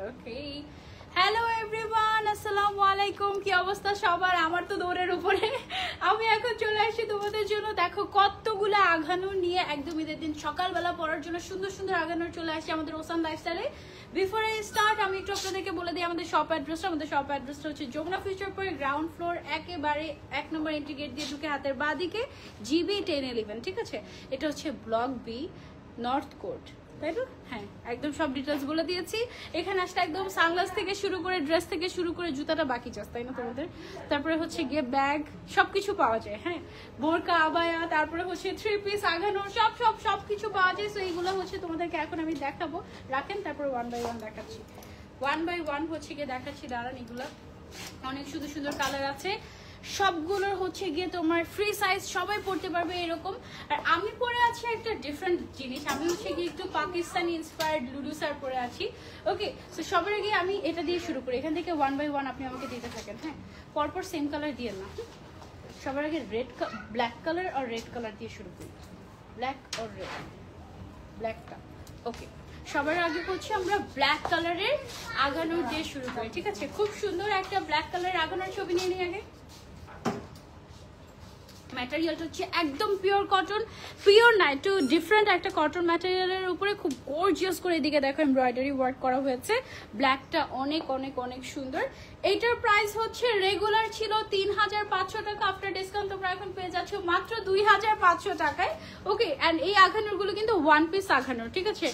ওকে, hello everyone, আসসালামু আলাইকুম। কি অবস্থা সবার? আমার তো দৌড়ের উপরে। আমি এখন চলে আসছি তোমাদের জন্য। দেখো কতগুলো আঘানুর নিয়ে একদম ঈদের দিন সকালবেলা পরার জন্য সুন্দর সুন্দর আঘানুর চলে আসছে আমাদের ওসান লাইফস্টাইলে। বিফোর আই স্টার্ট আমি একটু আপনাদেরকে বলে দিই আমাদের শপ অ্যাড্রেসটা। আমাদের শপ অ্যাড্রেসটা হচ্ছে Jamuna future park, ground floor, একেবারে 1 নম্বর এন্ট্রি গেট দিয়ে ঢুকে হাতের বাঁ দিকে, GB 1011, ঠিক আছে? এটা হচ্ছে ব্লক বি, নর্থ কোর্ট, তাই তো? হ্যাঁ, একদম সব ডিটেলস বলে দিয়েছি। এখানে আসলে একদম সানগ্লাস থেকে শুরু করে ড্রেস থেকে শুরু করে জুতাটা বাকি চাস, তাই না তোমাদের? তারপরে হচ্ছে গিয়ে ব্যাগ, সবকিছু পাওয়া যায়। হ্যাঁ, বোরকা, আবায়া, তারপরে হচ্ছে 3 পিস, আঘানোর সব কিছু পাওয়া যায়। সো এইগুলো হচ্ছে তোমাদেরকে এখন আমি দেখাবো। রাখেন, তারপরে 1 বাই 1 দেখাচ্ছি। 1 বাই 1 হচ্ছে গিয়ে দেখাচ্ছি। দাঁড়ান, এগুলো অনেক সুন্দর সুন্দর কালার আছে। সবগুলোর হচ্ছে গিয়ে তোমার ফ্রি সাইজ, সবাই পড়তে পারবে এরকম। আর আমি পরে আছি একটা ডিফারেন্ট জিনিস, আমি হচ্ছে গিয়ে একটু পাকিস্তানি ইন্সপায়ার্ড লুডু স্যার পরে আছি। ওকে, সো সবার আগে আমি এটা দিয়ে শুরু করি। এখান থেকে 1 বাই 1 আপনি আমাকে দিতে থাকেন। হ্যাঁ, পরপর সেম কালার দিয়ে না। সবার আগে ব্ল্যাক কালার আর রেড কালার দিয়ে শুরু করি। ব্ল্যাক আর রেড, ব্ল্যাকটা। ওকে, সবার আগে হচ্ছে আমরা ব্ল্যাক কালারের আগানোর দিয়ে শুরু করি, ঠিক আছে? খুব সুন্দর একটা ব্ল্যাক কালারের আগানোর ছবি নিয়ে নিই আগে। ম্যাটেরিয়ালটা হচ্ছে একদম পিওর কটন, পিওর না, একটু ডিফারেন্ট একটা কটন ম্যাটেরিয়ালের উপরে খুব গর্জিয়াস করে এদিকে দেখো এমব্রয়ডারি ওয়ার্ক করা হয়েছে। ব্ল্যাকটা অনেক অনেক অনেক সুন্দর। এইটার প্রাইস হচ্ছে রেগুলার ছিল 3500 টাকা, আফটার ডিসকাউন্ট তোমরা এখন পেয়ে যাচ্ছ মাত্র 2500 টাকায়। ওকে, অ্যান্ড এই আঘানোরগুলো কিন্তু 1 পিস আঘানোর, ঠিক আছে?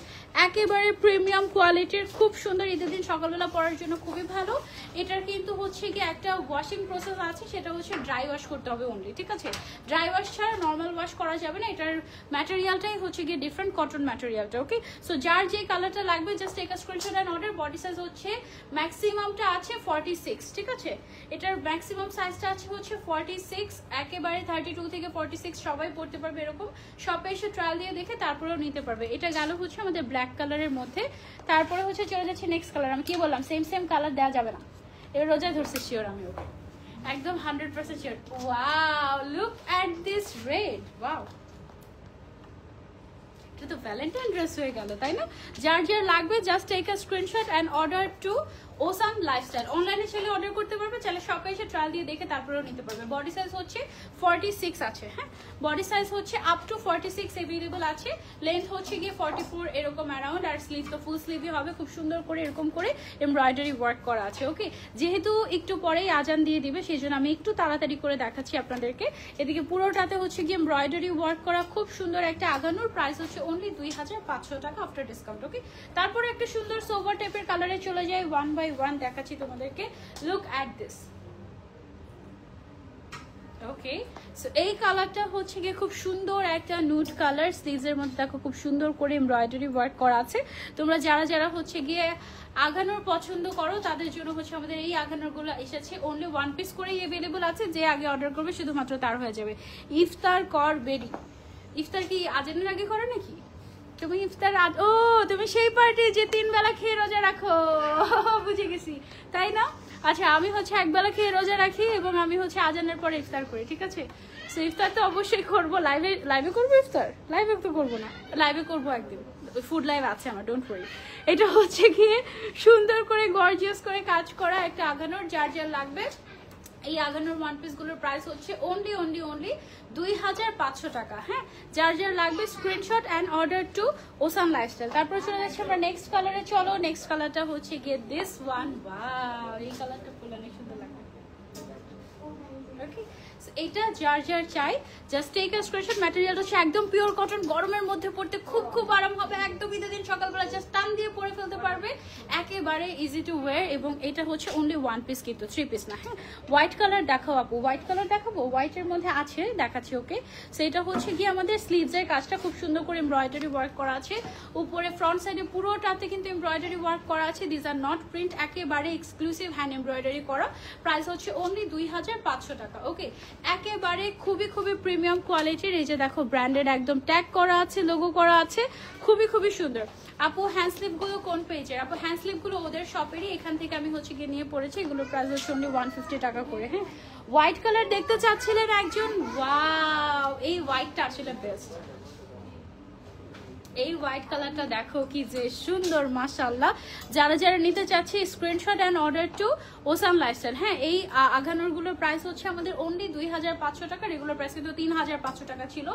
একেবারে প্রিমিয়াম কোয়ালিটির, খুব সুন্দর, ঈদের দিন সকালবেলা পরার জন্য খুবই ভালো। এটার কিন্তু হচ্ছে কি একটা ওয়াশিং প্রসেস আছে, সেটা হচ্ছে ড্রাই ওয়াশ করতে হবে অনলি, ঠিক আছে? ড্রাই ওয়াশ ছাড়া নর্মাল ওয়াশ করা যাবে না। এটার ম্যাটেরিয়ালটাই হচ্ছে গিয়ে ডিফারেন্ট, কটন ম্যাটেরিয়ালটা। ওকে, সো যার যে কালারটা লাগবে just take a screenshot and order. Body size হচ্ছে ম্যাক্সিমামটা আছে 46, ঠিক আছে? এটার ম্যাক্সিমাম সাইজটা আছে হচ্ছে 46, একেবারে 32 থেকে 46 সবাই পড়তে পারবে এরকম। শপে এসে ট্রায়াল দিয়ে দেখে তারপরেও নিতে পারবে। এটা গেল হচ্ছে আমাদের ব্ল্যাক কালারের মধ্যে। তারপরে হচ্ছে চলে যাচ্ছে নেক্সট কালার। আমি কি বললাম, সেম কালার দেওয়া যাবে না। এবার রোজা ধরছে শিওর আমি, ওকে একদম 100% sure. Wow, look at this red, wow, এটা তো ভ্যালেন্টাইন ড্রেস হয়ে গেল, তাই না? যার যার লাগবে just take a screenshot and order to ocean Lifestyle. অনলাইনে চাইলে অর্ডার করতে পারবে, চাইলে শপে এসে ট্রায়াল দিয়ে দেখে তারপরেও নিতে পারবে। বডি সাইজ হচ্ছে 46 আছে। হ্যাঁ, বডি সাইজ হচ্ছে আপ টু 46 অ্যাভেলেবল আছে। লেন্থ হচ্ছে গিয়ে 44 এরকম অ্যারাউন্ড। আর স্লিভ তো ফুল স্লিভই হবে, খুব সুন্দর করে এরকম করে এমব্রয়ডারি ওয়ার্ক করা আছে। ওকে, যেহেতু একটু পরেই আজান দিয়ে দিবে সেই জন্য আমি একটু তাড়াতাড়ি করে দেখাচ্ছি আপনাদেরকে। এদিকে পুরোটাতে হচ্ছে গিয়ে এমব্রয়ডারি ওয়ার্ক করা খুব সুন্দর একটা আগানোর। প্রাইস হচ্ছে অনলি 2500 টাকা আফটার ডিসকাউন্ট। ওকে, তারপরে একটা সুন্দর সোভার টাইপের কালারে চলে যায়। 1 বাই 1 দেখাচ্ছি তোমাদেরকে। Look at this. Okay, so এই কালারটা হচ্ছে গিয়ে খুব সুন্দর একটা নুড কালার। স্লিভসের মধ্যে দেখো খুব সুন্দর করে এমব্রয়ডারি ওয়ার্ক করা আছে। তোমরা যারা হচ্ছে গিয়ে আগানোর পছন্দ করো তাদের জন্য হচ্ছে আমাদের এই আগানোরগুলো এসেছে। অনলি 1 পিস করেই অ্যাভেলেবল আছে। যে আগে অর্ডার করবে শুধুমাত্র তার হয়ে যাবে। ইফতার কর বেরি। ইফতার কি আজানের আগে করো নাকি তুমি? ইফতার ও তুমি সেই পার্টি যে 3 বেলা খেয়ে রোজা রাখো, বুঝে গেছি, তাই না? আচ্ছা, আমি হচ্ছে 1 বেলা খেয়ে রোজা রাখি এবং আমি হচ্ছে আজানের পরে ইফতার করি, ঠিক আছে? সো ইফতার তো অবশ্যই করবো। লাইভে করবো ইফতার? লাইভে তো করবো না, লাইভে করবো একদিন। ফুড লাইভ আছে আমার, ডোন্ট ওয়ারি। এটা হচ্ছে গিয়ে সুন্দর করে গর্জিয়াস করে কাজ করা একটা আগানোর। যার যার লাগবে এই আগানোর 1 পিস গুলোর প্রাইস হচ্ছে অনলি 2500 টাকা। হ্যাঁ, যার যার লাগবে screenshot and order to ocean Lifestyle. তারপর চলে যাচ্ছে আমরা নেক্সট কালারে। চলো, নেক্সট কালারটা হচ্ছে গিয়ে দিস ওয়ান। ওয়াও, এই কালারটা ফুল অনেক সুন্দর লাগবে। ওকে, এটা যার যার চাই জাস্ট টেক আ স্ক্রিনশট। ম্যাটেরিয়ালটা হচ্ছে একদম পিওর কটন, গরমের মধ্যে পড়তে খুব আরাম হবে। একদম ঈদের দিন সকালবেলা জাস্ট টান দিয়ে পরে ফেলতে পারবে, একেবারে ইজি টু ওয়্যার। এবং এটা হচ্ছে অনলি 1 পিস, কিন্তু 3 পিস না। হ্যাঁ, হোয়াইট কালার দেখাও আপু, হোয়াইট কালার দেখাবো? হোয়াইটের মধ্যে আছে, দেখাচ্ছি। ওকে, সো এটা হচ্ছে গিয়ে আমাদের স্লিভসের কাজটা খুব সুন্দর করে এমব্রয়ডারি ওয়ার্ক করা আছে। উপরে ফ্রন্ট সাইডে পুরোটাতে কিন্তু এমব্রয়ডারি ওয়ার্ক করা আছে। দিস আর নট প্রিন্ট, একেবারে এক্সক্লুসিভ হ্যান্ড এমব্রয়ডারি করা। প্রাইস হচ্ছে অনলি 2500 টাকা। ওকে, একেবারে খুবই প্রিমিয়াম কোয়ালিটির। এই যে দেখো ব্র্যান্ডেড একদম ট্যাগ করা আছে, লোগো করা আছে, খুবই সুন্দর। আপু হ্যান্ড স্লিপ গুলো কোন পেজের? আপু হ্যান্ড স্লিপ গুলো ওদের শপেরই, এখান থেকে আমি হচ্ছে গিয়ে নিয়ে পড়েছি। এগুলোর প্রাইস হচ্ছে অনলি 150 টাকা করে। হ্যাঁ, হোয়াইট কালার দেখতে চাচ্ছিলেন একজন? ওয়াও, এই হোয়াইটটা আসলে বেস্ট। এই হোয়াইট কালারটা দেখো কি যে সুন্দর মাশাআল্লাহ। যারা যারা নিতে চাচ্ছে screenshot and order to ocean Lifestyle. হ্যাঁ, এই আঘানোরগুলোর প্রাইস হচ্ছে আমাদের অনলি 2500 টাকা, রেগুলার প্রাইস কিন্তু 3500 টাকা ছিল।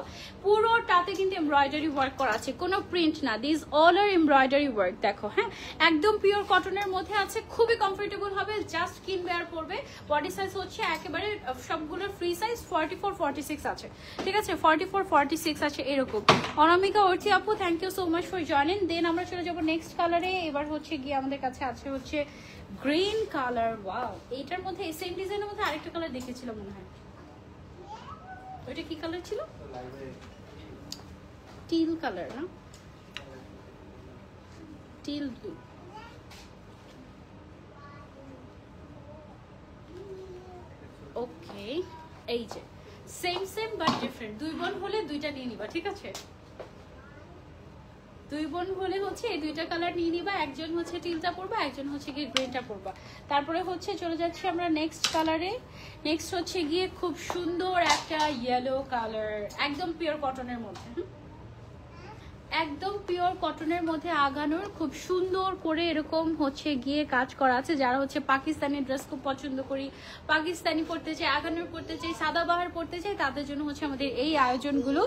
পুরোটাতে কিন্তু এমব্রয়ডারি ওয়ার্ক করা আছে, কোনো প্রিন্ট না, this all are embroidery work. দেখো হ্যাঁ, একদম পিওর কটনের মধ্যে আছে, খুবই কমফোর্টেবল হবে, জাস্ট কিনবে আর পরবে। বডি সাইজ হচ্ছে একেবারে সবগুলোর ফ্রি সাইজ 44-46 আছে, ঠিক আছে, 44-46 আছে এরকম। অনামিকা অর্থী আপু, thank you so much for joining. Then আমরা চলে যাবো নেক্সট কালারে। এবার হচ্ছে গিয়ে আমাদের কাছে আছে হচ্ছে গ্রিন কালার। ওয়াও, এইটার মধ্যে সেম ডিজাইনের মধ্যে আরেকটা কালার দেখেছিলাম মনে হয়, ওইটা কি কালার ছিল? টিল কালার না, টিল ব্লু। ওকে, এই যে সেম সেম বাট ডিফারেন্ট। দুই বোন হলে দুইটা নিয়ে নিবা, ঠিক আছে? দুই বোন হলে হচ্ছে এই দুইটা কালার নিয়ে নিবা, একজন হচ্ছে টিলটা পরবা, একজন হচ্ছে গিয়ে গ্রিনটা পরবা। তারপরে হচ্ছে চলে যাচ্ছি আমরা নেক্সট কালারে। নেক্সট হচ্ছে গিয়ে খুব সুন্দর একটা ইয়েলো কালার, একদম পিওর কটনের মধ্যে, একদম পিওর কটনের মধ্যে আগানোর খুব সুন্দর করে এরকম হচ্ছে গিয়ে কাজ করা আছে। যারা হচ্ছে পাকিস্তানি ড্রেস খুব পছন্দ করি, পাকিস্তানি পড়তে চাই, আগানোর পড়তে চাই, সাদাবাহার পড়তে চাই, তাদের জন্য হচ্ছে আমাদের এই আয়োজনগুলো।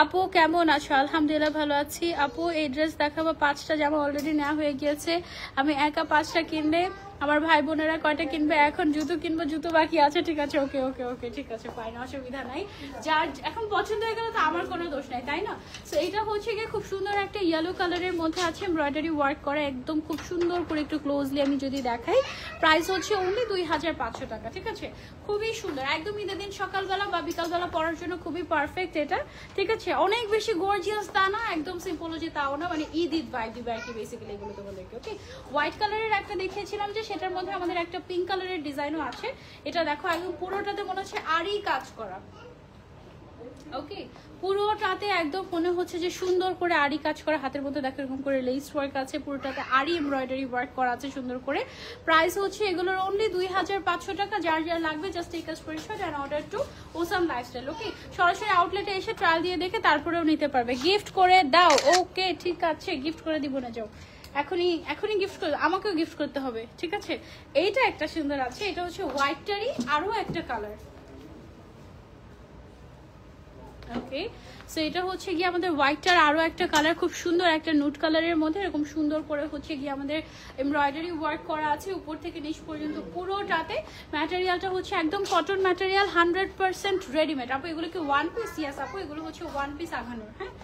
আপু কেমন আছো? আলহামদুলিল্লাহ ভালো আছি। আপু এই ড্রেস দেখাবো, 5টা জামা অলরেডি নেওয়া হয়ে গিয়েছে। আমি একা 5টা কিনলে আমার ভাই বোনেরা কয়টা কিনবে? এখন জুতো কিনবো, জুতো বাকি আছে, ঠিক আছে? ওকে ওকে ওকে, ঠিক আছে, ফাইন, অসুবিধা নাই। যার এখন পছন্দ হয়ে গেলে তো আমার কোনো দোষ নাই, তাই না? সো এটা হচ্ছে গিয়ে খুব সুন্দর একটা ইয়েলো কালারের মধ্যে আছে এমব্রয়ডারি ওয়ার্ক করা, একদম খুব সুন্দর করে একটু ক্লোজলি আমি যদি দেখাই, প্রাইস হচ্ছে অনলি 2500 টাকা, ঠিক আছে? খুবই সুন্দর, একদম ঈদের দিন সকালবেলা বা বিকালবেলা পরার জন্য খুবই পারফেক্ট এটা, ঠিক আছে? অনেক বেশি গর্জিয়াস তা না, একদম সিম্পলজি তাও না, মানে ঈদ ঈদ ভাইব দিবে আর কি, বেসিক্যালি এগুলো তোমাদেরকে। ওকে, হোয়াইট কালারের একটা দেখিয়েছিলাম যে সেটার মধ্যে আমাদের একটা পিঙ্ক কালারের ডিজাইনও আছে। এটা দেখো একদম পুরোটাতে মনে হচ্ছে আরই কাজ করা। ওকে, পুরোটাতে একদম মনে হচ্ছে যে সুন্দর করে আরি কাজ করা, হাতের মধ্যে দেখো এরকম করে লেস ওয়ার্ক আছে, পুরোটাতে আরি এমব্রয়ডারি ওয়ার্ক করা আছে সুন্দর করে। প্রাইস হচ্ছে এগুলোর অনলি 2500 টাকা। যার যার লাগবে just take a screenshot and order to awesome lifestyle. Okay, সরাসরি আউটলেটে এসে ট্রায়াল দিয়ে দেখে তারপরেও নিতে পারবে। গিফট করে দাও, ওকে ঠিক আছে, গিফট করে দিব না, যাও এখনই গিফট করে, আমাকেও গিফট করতে হবে, ঠিক আছে? এইটা একটা সুন্দর আছে, এটা হচ্ছে হোয়াইটটারই আরো একটা কালার। ওকে, সো এটা হচ্ছে গিয়ে আমাদের হোয়াইটটার আরো একটা কালার, খুব সুন্দর একটা নুট কালারের মধ্যে এরকম সুন্দর করে হচ্ছে গিয়ে আমাদের এমব্রয়ডারি ওয়ার্ক করা আছে উপর থেকে নিচ পর্যন্ত পুরোটাতে। ম্যাটেরিয়ালটা হচ্ছে একদম কটন ম্যাটেরিয়াল, 100% রেডিমেড। আপু এগুলো কি ওয়ান পিস? ইয়াস আপু, এগুলো হচ্ছে ওয়ান পিস আঘানোর। হ্যাঁ,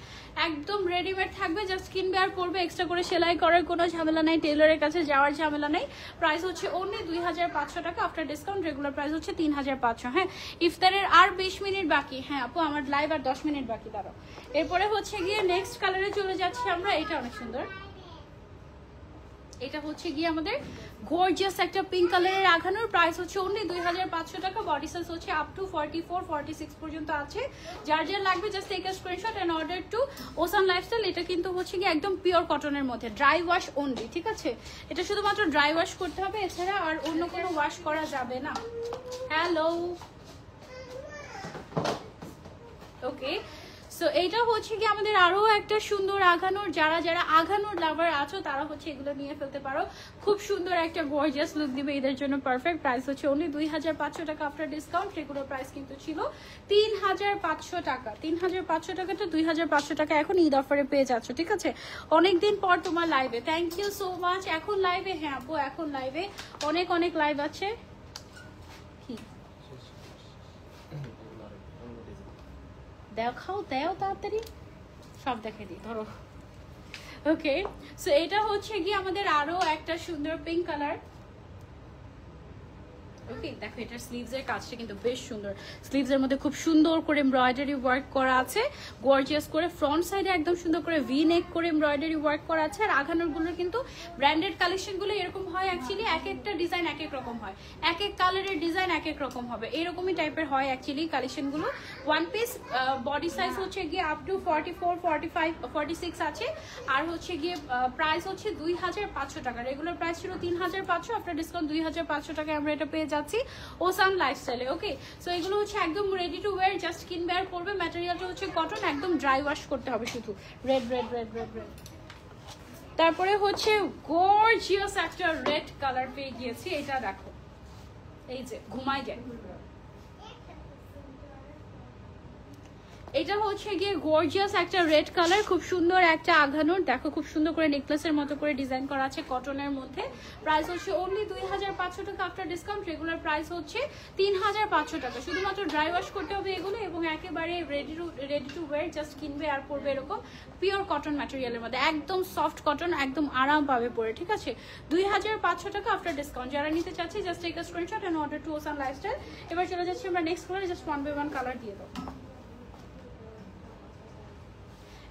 একদম রেডিমেড থাকবে, জাস্ট কিনবে আর পরবে, এক্সট্রা করে সেলাই করার কোনো ঝামেলা নাই, টেলরের কাছে যাওয়ার ঝামেলা নাই। প্রাইস হচ্ছে অনলি 2500 টাকা আফটার ডিসকাউন্ট, রেগুলার প্রাইস হচ্ছে 3500। হ্যাঁ, ইফতারের আর 20 মিনিট বাকি। হ্যাঁ আপু, আমার লাইভ আর 10 মিনিট বাকি, দাঁড়াও। এরপরে হচ্ছে গিয়ে নেক্সট কালারে চলে যাচ্ছি আমরা। এটা অনেক সুন্দর, এটা হচ্ছে গিয়ে আমাদের গর্জিয়াস একটা পিঙ্ক কালারের আঘানোর। প্রাইস হচ্ছে অনলি 2500 টাকা। বডি সাইজ হচ্ছে আপ টু 44-46 পর্যন্ত আছে। যার যার লাগবে just take a screenshot and order to ocean Lifestyle. এটা কিন্তু হচ্ছে গিয়ে একদম পিওর কটনের মধ্যে, ড্রাই ওয়াশ অনলি, ঠিক আছে? এটা শুধুমাত্র ড্রাই ওয়াশ করতে হবে, এছাড়া আর অন্য কোনো ওয়াশ করা যাবে না। হ্যালো, ওকে, সো এইটা হচ্ছে কি আমাদের আরো একটা সুন্দর আঘানোর। যারা যারা আঘানোর লাভার আছো তারা হচ্ছে এগুলো নিয়ে ফেলতে পারো, খুব সুন্দর একটা গর্জিয়াস লুক দিবে, এদের জন্য পারফেক্ট। প্রাইস হচ্ছে অনলি 2500 টাকা আফটার ডিসকাউন্ট। রেগুলার প্রাইস কিন্তু ছিল 3500 টাকা। 3500 টাকাটা 2500 টাকা এখন ঈদ অফারে পেয়ে যাচ্ছ, ঠিক আছে? অনেকদিন পর তোমার লাইভে, থ্যাংক ইউ সো মাচ। এখন লাইভে? হ্যাঁ আপু, এখন লাইভে অনেক অনেক লাইভ আছে। দেখাও, দেও তাড়াতাড়ি, সব দেখে দিই, ধরো। ওকে, সো এটা হচ্ছে গিয়ে আমাদের আরো একটা সুন্দর পিঙ্ক কালার। ওকে, দেখো এটার স্লিভস এর কাজটা কিন্তু বেশ সুন্দর। স্লিভস এর মধ্যে খুব সুন্দর করে এমব্রয়ডারি ওয়ার্ক করা আছে, গর্জিয়াস করে। ফ্রন্ট সাইডে একদম সুন্দর করে ভি নেক করে এমব্রয়ডারি ওয়ার্ক করা আছে। আর আঘানোরগুলো কিন্তু ব্র্যান্ডেড কালেকশনগুলো এরকম হয়, অ্যাকচুয়ালি এক একটা ডিজাইন এক এক রকম হয়, এক এক কালারের ডিজাইন এক এক রকম হবে, এরকমই টাইপের হয় অ্যাকচুয়ালি কালেকশনগুলো। ওয়ান পিস বডি সাইজ হচ্ছে গিয়ে আপ টু 44-45-46 আছে। আর হচ্ছে গিয়ে প্রাইস হচ্ছে 2500 টাকা। রেগুলার প্রাইস ছিল 3500, আফটার ডিসকাউন্ট 2500 টাকায় আমরা এটা পেয়ে যাচ্ছি। আছি ওসান লাইফস্টাইলে। ওকে, সো এগুলো হচ্ছে একদম রেডি টু ওয়্যার, জাস্ট কিনবে আর পরবে। ম্যাটেরিয়ালটা হচ্ছে কটন, একদম ড্রাই ওয়াশ করতে হবে শুধু। Red red red red red. তারপরে হচ্ছে গর্জিয়াস একটা রেড কালার পেয়ে গিয়েছি, এটা দেখো, এই যে ঘুমাই যায়। এটা হচ্ছে গিয়ে গর্জিয়াস একটা রেড কালার, খুব সুন্দর একটা আঘানোর, দেখো খুব সুন্দর করে নেকলেসের মতো করে ডিজাইন করা আছে কটনের মধ্যে। প্রাইস হচ্ছে অনলি 2500 টাকা আফটার ডিসকাউন্ট। রেগুলার প্রাইস হচ্ছে 3500 টাকা। শুধুমাত্র ড্রাই ওয়াশ করতে হবে এগুলো, এবং একেবারে রেডি টু ওয়্যার, জাস্ট কিনবে আর পরবে এরকম পিওর কটন ম্যাটেরিয়ালের মধ্যে, একদম সফট কটন, একদম আরাম পাবে পরে। ঠিক আছে, 2500 টাকা আফটার ডিসকাউন্ট। যারা নিতে চাচ্ছে just take a screenshot and order to ocean Lifestyle. এবার চলে যাচ্ছি আমরা নেক্সট কালারে, জাস্ট 1 বাই 1 কালার দিয়ে দাও।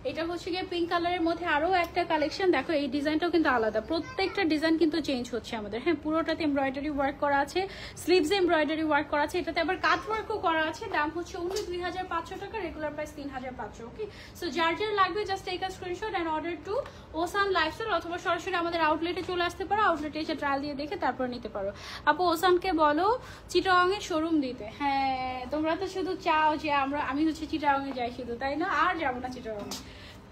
এটা হচ্ছে গিয়ে পিঙ্ক কালারের মধ্যে আরো একটা কালেকশন, দেখো এই ডিজাইনটাও কিন্তু আলাদা, প্রত্যেকটা ডিজাইন কিন্তু চেঞ্জ হচ্ছে আমাদের। হ্যাঁ, পুরোটাতে এমব্রয়ডারি ওয়ার্ক করা আছে, স্লিভসে এমব্রয়ডারি ওয়ার্ক করা আছে, এটাতে আবার কাট ওয়ার্কও করা আছে। দাম হচ্ছে অনলি 2500 টাকা, রেগুলার প্রাইস 3500। ওকে, সো যার যার লাগবে just take a screenshot and order to ocean Lifestyle, অথবা সরাসরি আমাদের আউটলেটে চলে আসতে পারো, আউটলেটে এসে ট্রায়াল দিয়ে দেখে তারপর নিতে পারো। আপু ওসানকে বলো চিটাগাংয়ে শোরুম দিতে। হ্যাঁ, তোমরা তো শুধু চাও যে আমি হচ্ছে চিটাগাংয়ে যাই শুধু, তাই না? আর যাবো না চিটাগাংয়ে।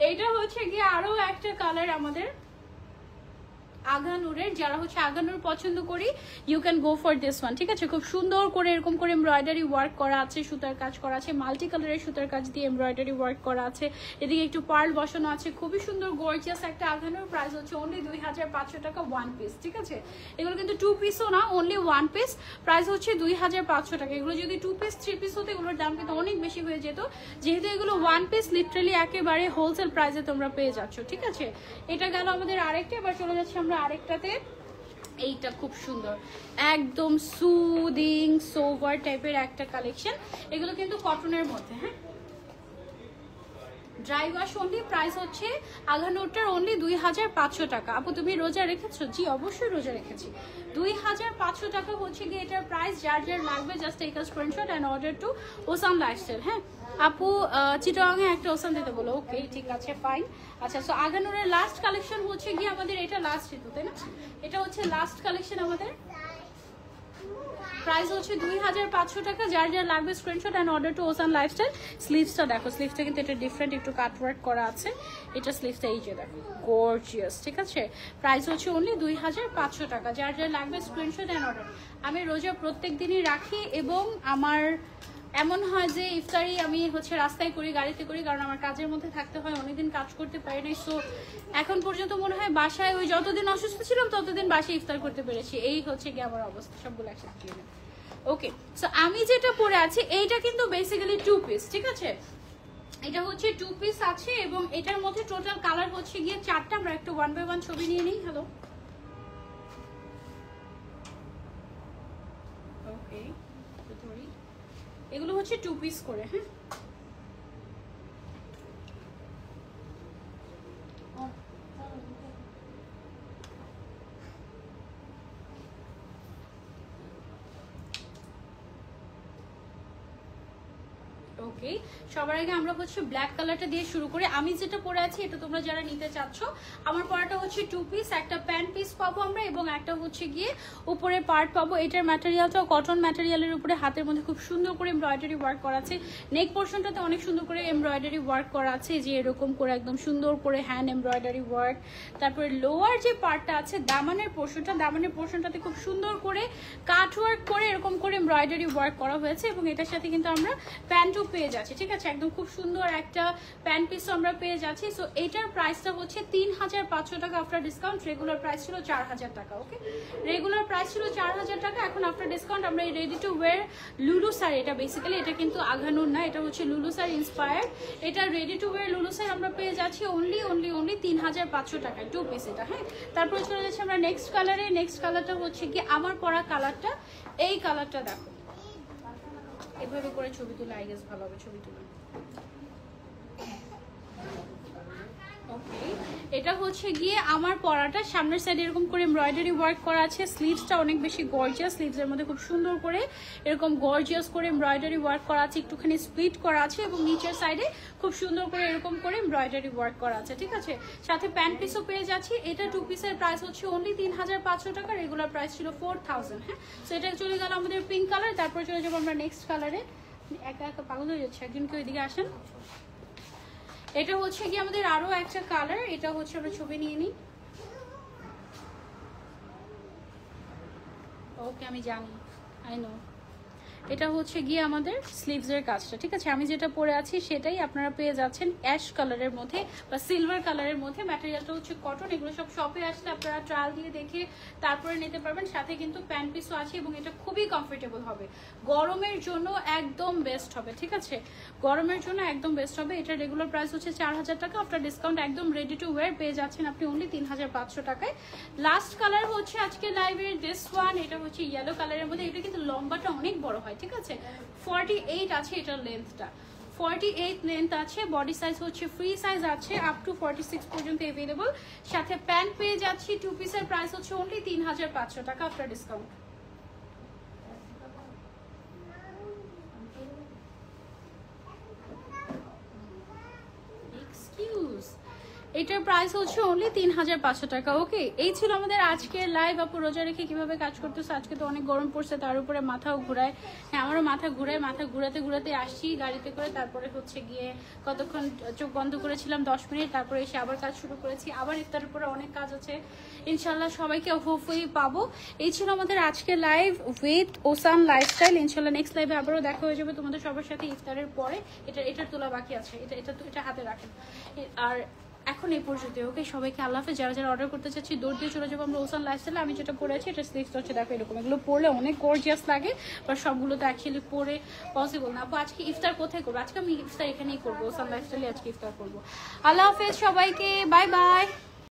এইটা হচ্ছে গিয়ে আরো একটা কালার আমাদের আগানুরের, যারা হচ্ছে আগানুর পছন্দ করি you can go for this one. ঠিক আছে, খুব সুন্দর করে এরকম করে এমব্রয়ডারি ওয়ার্ক করা আছে, সুতার কাজ করা আছে, মাল্টি কালারের সুতার কাজ দিয়ে এমব্রয়ডারি ওয়ার্ক করা আছে, এদিকে একটু পার্ল বসানো আছে, খুবই সুন্দর গর্জিয়াস একটা আগানুর। প্রাইস হচ্ছে অনলি 2500 টাকা, 1 পিস। ঠিক আছে, এগুলো কিন্তু 2 পিসও না, অনলি 1 পিস। প্রাইস হচ্ছে 2500 টাকা। এগুলো যদি 2 পিস 3 পিস হতো এগুলোর দাম কিন্তু অনেক বেশি হয়ে যেত, যেহেতু এগুলো 1 পিস লিটারালি একেবারে হোলসেল প্রাইসে তোমরা পেয়ে যাচ্ছ। ঠিক আছে, এটা গেল আমাদের আরেকটা। এবার চলে যাচ্ছে আমরা আরেকটাতে, এইটা খুব সুন্দর, একদম সুদিং সোভার টাইপের একটা কালেকশন। এগুলো কিন্তু কটনের মধ্যে, হ্যাঁ, ড্রাই ওয়াশ অনলি। প্রাইস হচ্ছে আঘানোরটার অনলি 2500 টাকা। আপু তুমি রোজা রেখেছো? জি অবশ্যই রোজা রেখেছি। 2500 টাকা হচ্ছে গিয়ে এটার প্রাইস। যার যার লাগবে just take a screenshot and order to ocean Lifestyle. হ্যাঁ আপু, চিটাগাংয়ে একটা ওসান দিতে বলো। ওকে, ঠিক আছে, ফাইন। আচ্ছা, সো আঘানোরের লাস্ট কালেকশন হচ্ছে গিয়ে আমাদের, এটা লাস্ট ঋতু তাই না? এটা হচ্ছে লাস্ট কালেকশন আমাদের। প্রাইস হচ্ছে 2500 টাকা। যার যার লাগবে screenshot and order to ocean lifestyle. স্লিভসটা দেখো, স্লিভসটা কিন্তু এটা ডিফারেন্ট, একটু কাট ওয়ার্ক করা আছে। এটা স্লিভসটা এই যে দেখো, গর্জিয়াস। ঠিক আছে, প্রাইস হচ্ছে অনলি 2500 টাকা। যার যার লাগবে স্ক্রিনশট এন্ড অর্ডার। আমি রোজা প্রত্যেক দিনই রাখি, এবং আমার এমন হয় যে ইফতারি আমি হচ্ছে রাস্তায় করি, গাড়িতে করি, কারণ আমার কাজের মধ্যে থাকতে হয়, অনেকদিন কাজ করতে পারি নাই। সো এখন পর্যন্ত মনে হয় বাসায়, ওই যতদিন অসুস্থ ছিলাম ততদিন বাসায় ইফতার করতে পেরেছি। এই হচ্ছে কি আমার অবস্থা, সবগুলো একসাথে। ওকে, সো আমি যেটা পরে আছি এইটা কিন্তু বেসিক্যালি 2 পিস। ঠিক আছে, এটা হচ্ছে 2 পিস আছে, এবং এটার মধ্যে টোটাল কালার হচ্ছে গিয়ে 4টা। আমরা একটু 1 বাই 1 ছবি নিয়ে নিই। হ্যালো, ওকে, এগুলো হচ্ছে 2 পিস করে। হ্যাঁ, ওকে, সবার আগে আমরা হচ্ছে ব্ল্যাক কালারটা দিয়ে শুরু করি। আমি যেটা পরে আছি এটা তোমরা যারা নিতে চাচ্ছ, আমার পরাটা হচ্ছে 2 পিস, একটা প্যান্ট পিস পাবো আমরা, এবং একটা হচ্ছে গিয়ে উপরে পার্ট পাবো। এটার ম্যাটেরিয়ালটাও কটন ম্যাটেরিয়ালের উপরে হাতের মধ্যে খুব সুন্দর করে এমব্রয়ডারি ওয়ার্ক করা আছে। নেক পোর্শনটাতে অনেক সুন্দর করে এমব্রয়ডারি ওয়ার্ক করা আছে, যে এরকম করে একদম সুন্দর করে হ্যান্ড এমব্রয়ডারি ওয়ার্ক। তারপরে লোয়ার যে পার্টটা আছে, দামানের পোর্শনটাতে খুব সুন্দর করে কাট ওয়ার্ক করে এরকম করে এমব্রয়ডারি ওয়ার্ক করা হয়েছে, এবং এটার সাথে কিন্তু আমরা প্যান্টও পেয়ে যাচ্ছি। ঠিক আছে, একদম খুব সুন্দর একটা প্যান্ট পিসও আমরা পেয়ে যাচ্ছি। সো এটার প্রাইসটা হচ্ছে 3500 টাকা আফটার ডিসকাউন্ট। রেগুলার প্রাইস ছিল 4000 টাকা। ওকে, রেগুলার প্রাইস ছিল 4000 টাকা, এখন আফটার ডিসকাউন্ট আমরা এই রেডি টু ওয়্যার লুলু সার, এটা বেসিক্যালি এটা কিন্তু আঘানুর না, এটা হচ্ছে লুলু সার ইন্সপায়ার্ড। এটা রেডি টু ওয়্যার লুলু সার আমরা পেয়ে যাচ্ছি অনলি 3500 টাকায় 2 পিস এটা। হ্যাঁ, তারপরে চলে যাচ্ছে আমরা নেক্সট কালারে। নেক্সট কালারটা হচ্ছে কি আমার পরা কালারটা, এই কালারটা দেখো, এভাবে করে ছবি তুলে আই গেস ভালো হবে ছবি তুলে। ওকে, এটা হচ্ছে গিয়ে আমার পরাটা সামনের সাইডে এরকম করে এমব্রয়ডারি ওয়ার্ক করা আছে। স্লিভসটা অনেক বেশি গর্জিয়াস, স্লিভসের মধ্যে খুব সুন্দর করে এরকম গর্জিয়াস করে এমব্রয়ডারি ওয়ার্ক করা আছে, একটুখানি স্প্লিট করা আছে এবং নিচের সাইডে খুব সুন্দর করে এরকম করে এমব্রয়ডারি ওয়ার্ক করা আছে, ঠিক আছে। সাথে প্যান্ট পিসও পেয়ে যাচ্ছি। এটা 2 পিসের প্রাইস হচ্ছে অনলি 3500 টাকা, রেগুলার প্রাইস ছিল 4000। হ্যাঁ, সো এটা চলে গেল আমাদের পিঙ্ক কালার। তারপর চলে যাবো আমরা নেক্সট কালারে। একা একা পাগল হয়ে যাচ্ছে, একজন কেউ এদিকে আসেন। এটা হচ্ছে কি আমাদের আরো একটা কালার, এটা হচ্ছে আমরা ছবি নিয়ে নিই। ওকে, আমি জানি, আই নো। এটা হচ্ছে গিয়ে আমাদের স্লিভসের কাজটা, ঠিক আছে। আমি যেটা পরে আছি সেটাই আপনারা পেয়ে যাচ্ছেন অ্যাশ কালারের মধ্যে বা সিলভার কালারের মধ্যে। ম্যাটেরিয়ালটা হচ্ছে কটন। এগুলো সব শপে আসলে আপনারা ট্রায়াল দিয়ে দেখে তারপরে নিতে পারবেন। সাথে কিন্তু প্যান্ট পিসও আছে এবং এটা খুবই কমফোর্টেবল হবে, গরমের জন্য একদম বেস্ট হবে, ঠিক আছে। গরমের জন্য একদম বেস্ট হবে। এটা রেগুলার প্রাইস হচ্ছে 4000 টাকা, আফটার ডিসকাউন্ট একদম রেডি টু ওয়্যার পেয়ে যাচ্ছেন আপনি অনলি 3500 টাকায়। লাস্ট কালার হচ্ছে আজকে লাইভের দিস ওয়ান। এটা হচ্ছে ইয়েলো কালারের মধ্যে। এটা কিন্তু লম্বাটা অনেক বড় হয়, ঠিক আছে। 48 আছে এটার লেন্থটা, 48 লেন্থ আছে। বডি সাইজ হচ্ছে ফ্রি সাইজ আছে, আপ টু 46 পর্যন্ত अवेलेबल। সাথে প্যান্ট পেয়ে যাচ্ছি। 2 পিসের প্রাইস হচ্ছে অনলি 3500 টাকা আফটার ডিসকাউন্ট। এক্সকিউজ, এটার প্রাইস হচ্ছে অনলি 3500 টাকা। ওকে, এই ছিল আমাদের আজকের লাইভ। আপু রোজা রেখে কিভাবে কাজ করতেছে? আজকে তো অনেক গরম পড়ছে, তার উপরে মাথাও ঘুরায়। হ্যাঁ, আমারও মাথা ঘুরায়। মাথা ঘুরাতে ঘুরাতে আসছি গাড়িতে করে, তারপরে হচ্ছে গিয়ে কতক্ষণ চোখ বন্ধ করেছিলাম 10 মিনিট, তারপরে এসে আবার কাজ শুরু করেছি। আবার ইফতারের পরে অনেক কাজ আছে, ইনশাল্লাহ সবাইকে হোপফুলি পাবো। এই ছিল আমাদের আজকে লাইভ উইথ ওসান লাইফস্টাইল। ইনশাল্লাহ নেক্সট লাইভে আবারও দেখা হয়ে যাবে তোমাদের সবার সাথে ইফতারের পরে। এটার তোলা বাকি আছে, এটা হাতে রাখেন। আর এখন এই পর্যন্ত। ওকে, সবাইকে আল্লাহ হাফেজ। যারা যারা অর্ডার করতে চাচ্ছি দৌড় দিয়ে চলে যাবো আমরা ওসান লাইফস্টাইলে। আমি যেটা পরেছি এটা স্লিভস হচ্ছে দেখো এরকম। এগুলো পরলে অনেক গর্জিয়াস লাগে, বাট সবগুলো তো অ্যাকচুয়ালি পরে পসিবল না। আপু আজকে ইফতার কোথায় করবো? আজকে আমি ইফতার এখানেই করবো, ওসান লাইফস্টাইলে আজকে ইফতার করবো। আল্লাহ হাফেজ সবাইকে, বাই বাই।